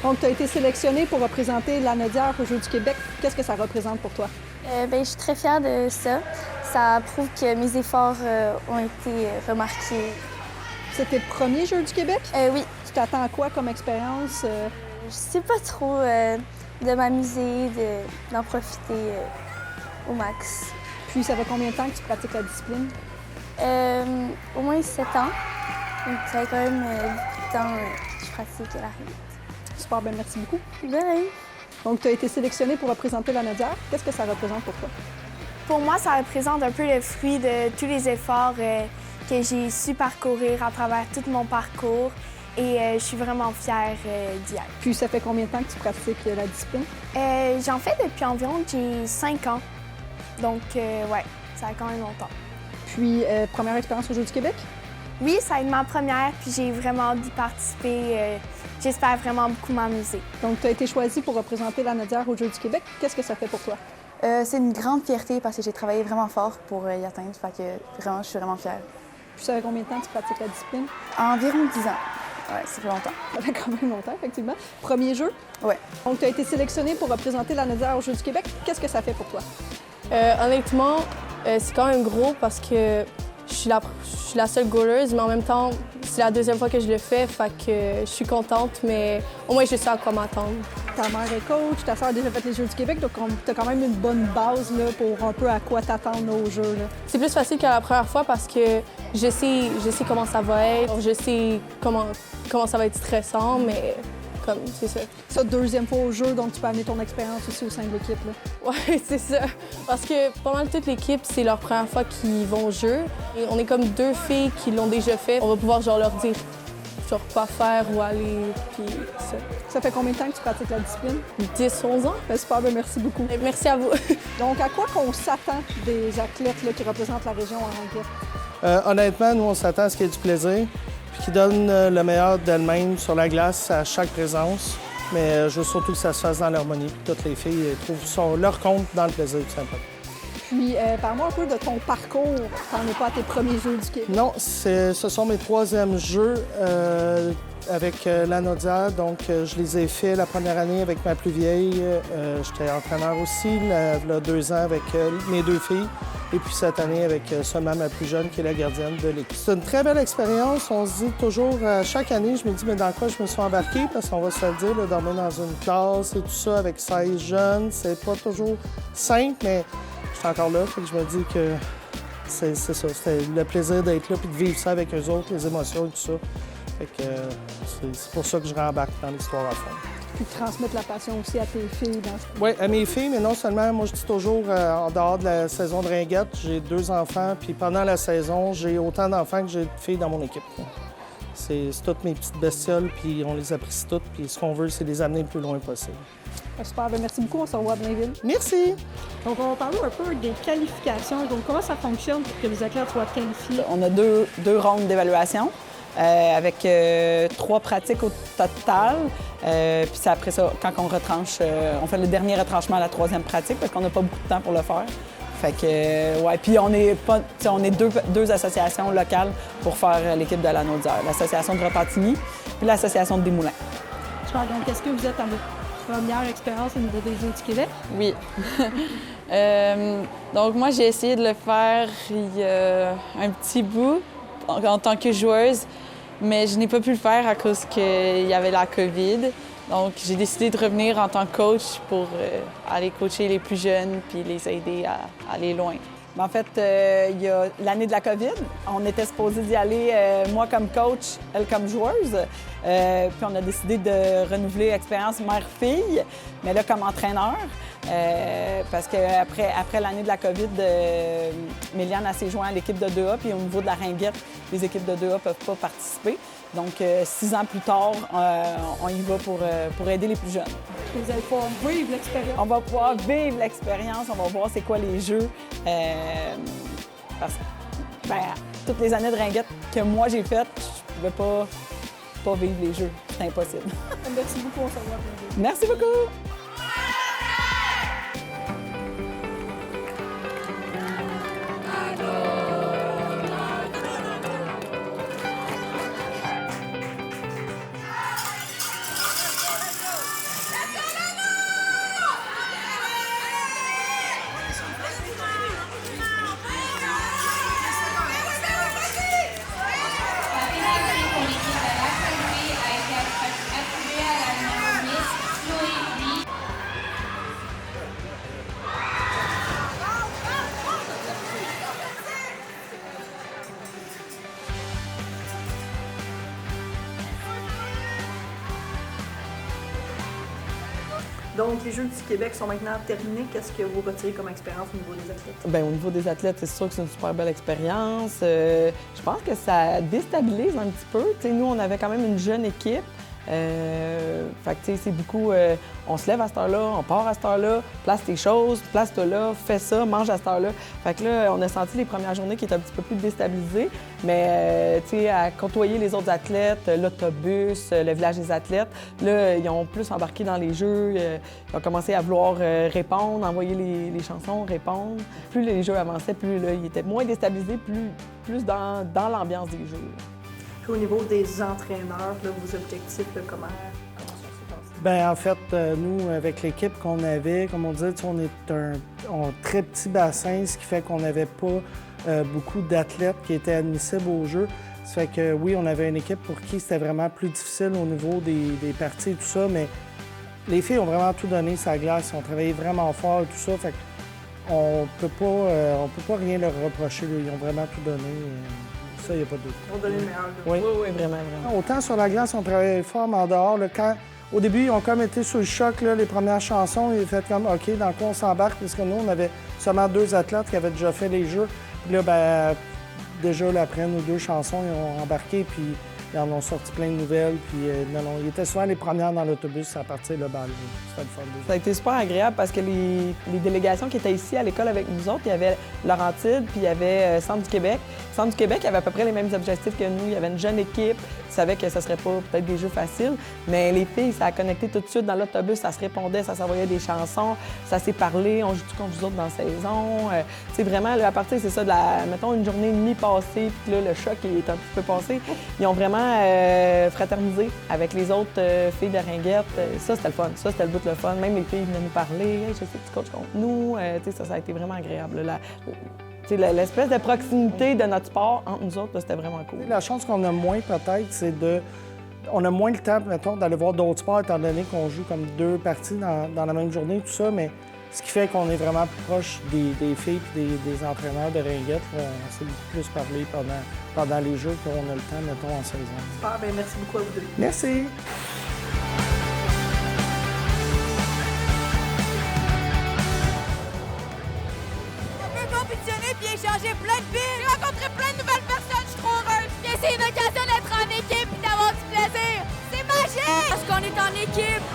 Donc, tu as été sélectionnée pour représenter la Naudière aux Jeux du Québec. Qu'est-ce que ça représente pour toi? Je suis très fière de ça. Ça prouve que mes efforts ont été remarqués. C'est tes premiers Jeux du Québec? Oui. Tu t'attends à quoi comme expérience? Je sais pas trop de m'amuser, d'en profiter au max. Puis, ça fait combien de temps que tu pratiques la discipline? Au moins 7 ans. Donc, ça fait quand même beaucoup de temps que je pratique la régate. Super, bien merci beaucoup. De rien. Donc, tu as été sélectionnée pour représenter la Naudière. Qu'est-ce que ça représente pour toi? Pour moi, ça représente un peu le fruit de tous les efforts que j'ai su parcourir à travers tout mon parcours et je suis vraiment fière d'y être. Puis, ça fait combien de temps que tu pratiques la discipline? J'en fais depuis environ j'ai 5 ans. Donc, ouais, ça a quand même longtemps. Puis, première expérience aux Jeux du Québec? Oui, ça va être ma première, puis j'ai vraiment hâte d'y participer. J'espère vraiment beaucoup m'amuser. Donc, tu as été choisie pour représenter la Naudière aux Jeux du Québec. Qu'est-ce que ça fait pour toi? C'est une grande fierté parce que j'ai travaillé vraiment fort pour y atteindre. Fait que vraiment, je suis vraiment fière. Puis, ça fait combien de temps que tu pratiques la discipline? Environ 10 ans. Ouais, ça fait longtemps. Ça fait quand même longtemps, effectivement. Premier jeu? Ouais. Donc, tu as été sélectionnée pour représenter la Naudière aux Jeux du Québec. Qu'est-ce que ça fait pour toi? Honnêtement, c'est quand même gros parce que je suis la seule goaleuse, mais en même temps, c'est la deuxième fois que je le fais, fait que je suis contente, mais au moins je sais à quoi m'attendre. Ta mère est coach, ta soeur a déjà fait les Jeux du Québec, donc tu as quand même une bonne base là, pour un peu à quoi t'attendre aux Jeux. Là. C'est plus facile que la première fois parce que je sais comment ça va être, je sais comment ça va être stressant, mais comme c'est ça. Ça, deuxième fois aux Jeux, donc tu peux amener ton expérience aussi au sein de l'équipe. Oui, c'est ça. Parce que pas mal toute l'équipe, c'est leur première fois qu'ils vont au jeu. Et on est comme deux filles qui l'ont déjà fait. On va pouvoir genre leur dire genre quoi faire ou aller, puis ça. Ça fait combien de temps que tu pratiques la discipline? 10-11 ans. Ben, super, ben merci beaucoup. Et merci à vous. Donc, à quoi qu'on s'attend des athlètes là, qui représentent la région en Ranguette? Honnêtement, nous, on s'attend à ce qu'il y ait du plaisir, puis qu'ils donnent le meilleur d'elles-mêmes sur la glace à chaque présence. Mais je veux surtout que ça se fasse dans l'harmonie, puis toutes les filles trouvent leur compte dans le plaisir, tout simplement. Puis, parle-moi un peu de ton parcours. T'en es pas à tes premiers Jeux du Québec? Non, ce sont mes troisièmes Jeux avec la Naudière. Donc, je les ai faits la première année avec ma plus vieille. J'étais entraîneur aussi, il y a 2 ans avec mes 2 filles. Et puis cette année avec seulement ma plus jeune qui est la gardienne de l'équipe. C'est une très belle expérience. On se dit toujours, chaque année, je me dis, mais dans quoi je me suis embarquée? Parce qu'on va se le dire, là, dormir dans une classe et tout ça avec 16 jeunes, c'est pas toujours simple, mais je suis encore là. Fait que je me dis que c'est ça. C'était le plaisir d'être là puis de vivre ça avec eux autres, les émotions et tout ça. Fait que c'est pour ça que je rembarque dans l'histoire à fond. Puis de transmettre la passion aussi à tes filles. Oui, à mes filles, mais non seulement, moi je dis toujours, en dehors de la saison de ringuette, j'ai 2 enfants, puis pendant la saison, j'ai autant d'enfants que j'ai de filles dans mon équipe. C'est toutes mes petites bestioles, puis on les apprécie toutes, puis ce qu'on veut, c'est les amener le plus loin possible. Super, bien, merci beaucoup, on se revoit à Blainville. Merci! Donc, on va parler un peu des qualifications. Donc, comment ça fonctionne pour que les athlètes soient qualifiés? On a deux rondes d'évaluation. Avec 3 pratiques au total. Puis c'est après ça, quand on retranche, on fait le dernier retranchement à la 3e pratique parce qu'on n'a pas beaucoup de temps pour le faire. Fait que, ouais, puis on est deux associations locales pour faire l'équipe de la Naudière. L'association de Repentigny puis l'association de Desmoulins. Super, donc est-ce que vous êtes à votre première expérience au niveau des Jeux du Québec? Oui. Donc moi, j'ai essayé de le faire il y a un petit bout en tant que joueuse, mais je n'ai pas pu le faire à cause qu'il y avait la COVID. Donc, j'ai décidé de revenir en tant que coach pour aller coacher les plus jeunes puis les aider à aller loin. En fait, il y a l'année de la COVID. On était supposé d'y aller, moi comme coach, elle comme joueuse. Puis on a décidé de renouveler l'expérience mère-fille, mais là comme entraîneur. Parce qu'après l'année de la COVID, Méliane s'est jointe à l'équipe de 2A, puis au niveau de la ringuette, les équipes de 2A ne peuvent pas participer. Donc, 6 ans plus tard, on y va pour aider les plus jeunes. Vous allez pouvoir vivre l'expérience. On va pouvoir vivre l'expérience, on va voir c'est quoi les jeux. Parce que, toutes les années de ringuette que moi j'ai faites, je ne pouvais pas vivre les jeux. C'est impossible. Merci beaucoup, on se revoit. Merci beaucoup! Donc, les Jeux du Québec sont maintenant terminés. Qu'est-ce que vous retirez comme expérience au niveau des athlètes? Bien, au niveau des athlètes, c'est sûr que c'est une super belle expérience. Je pense que ça déstabilise un petit peu. T'sais, nous, on avait quand même une jeune équipe. Fait que, c'est beaucoup, on se lève à cette heure-là, on part à cette heure-là, place tes choses, place-toi là, fais ça, mange à cette heure-là. Fait que là, on a senti les premières journées qui étaient un petit peu plus déstabilisées, mais à côtoyer les autres athlètes, l'autobus, le village des athlètes, là, ils ont plus embarqué dans les jeux, ils ont commencé à vouloir répondre, envoyer les chansons, répondre. Plus les jeux avançaient, plus là, ils étaient moins déstabilisés, plus dans l'ambiance des jeux. Puis au niveau des entraîneurs, là, vos objectifs, là, comment ça s'est passé? Bien, en fait, nous, avec l'équipe qu'on avait, comme on disait, on est un très petit bassin, ce qui fait qu'on n'avait pas beaucoup d'athlètes qui étaient admissibles aux Jeux. Ça fait que oui, on avait une équipe pour qui c'était vraiment plus difficile au niveau des parties et tout ça, mais les filles ont vraiment tout donné sur la glace, ils ont travaillé vraiment fort et tout ça. Fait qu'on peut pas rien leur reprocher, là. Ils ont vraiment tout donné. Ça, il n'y a pas de doute. On donne le meilleur. Oui. Oui, vraiment. Autant sur la glace, on travaillait fort, mais en dehors, là, au début, ils ont comme été sous le choc, là, les premières chansons. Ils ont fait comme, OK, dans quoi on s'embarque? Parce que nous, on avait seulement 2 athlètes qui avaient déjà fait les Jeux. Puis là, ben, déjà, là, après une ou 2 chansons, ils ont embarqué, puis ils en ont sorti plein de nouvelles. Puis non, ils étaient souvent les premières dans l'autobus à partir là, ben, c'était le fun. Ça a été super agréable parce que les délégations qui étaient ici à l'école avec nous autres, il y avait Laurentide, puis il y avait Centre du Québec. Centre du Québec avait à peu près les mêmes objectifs que nous. Il y avait une jeune équipe. Ils savaient que ce serait pas peut-être des jeux faciles, mais les filles, ça a connecté tout de suite dans l'autobus, ça se répondait, ça s'envoyait des chansons, ça s'est parlé, on joue-tu contre vous autres dans la saison. C'est vraiment, là, à partir, c'est ça, mettons, une journée et demie passée, puis là, le choc est un petit peu passé. Ils ont vraiment fraternisé avec les autres filles de Ringuette. Ça, c'était le fun. Ça, c'était le bout de le fun. Même les filles venaient nous parler. Hey, je sais que tu coaches contre nous. Ça a été vraiment agréable. L'espèce de proximité de notre sport entre nous autres, c'était vraiment cool. La chance qu'on a moins, peut-être, c'est on a moins le temps, mettons, d'aller voir d'autres sports, étant donné qu'on joue comme 2 parties dans la même journée, tout ça, mais ce qui fait qu'on est vraiment plus proche des filles et des entraîneurs de Ringuette. On s'est beaucoup plus parlé pendant les Jeux qu'on a le temps, mettons, en saison. Super, bien, merci beaucoup à vous deux. Merci! Échanger plein de billes, j'ai rencontré plein de nouvelles personnes, je suis trop heureuse. Puis c'est une occasion d'être en équipe et d'avoir du plaisir. C'est magique! Parce qu'on est en équipe,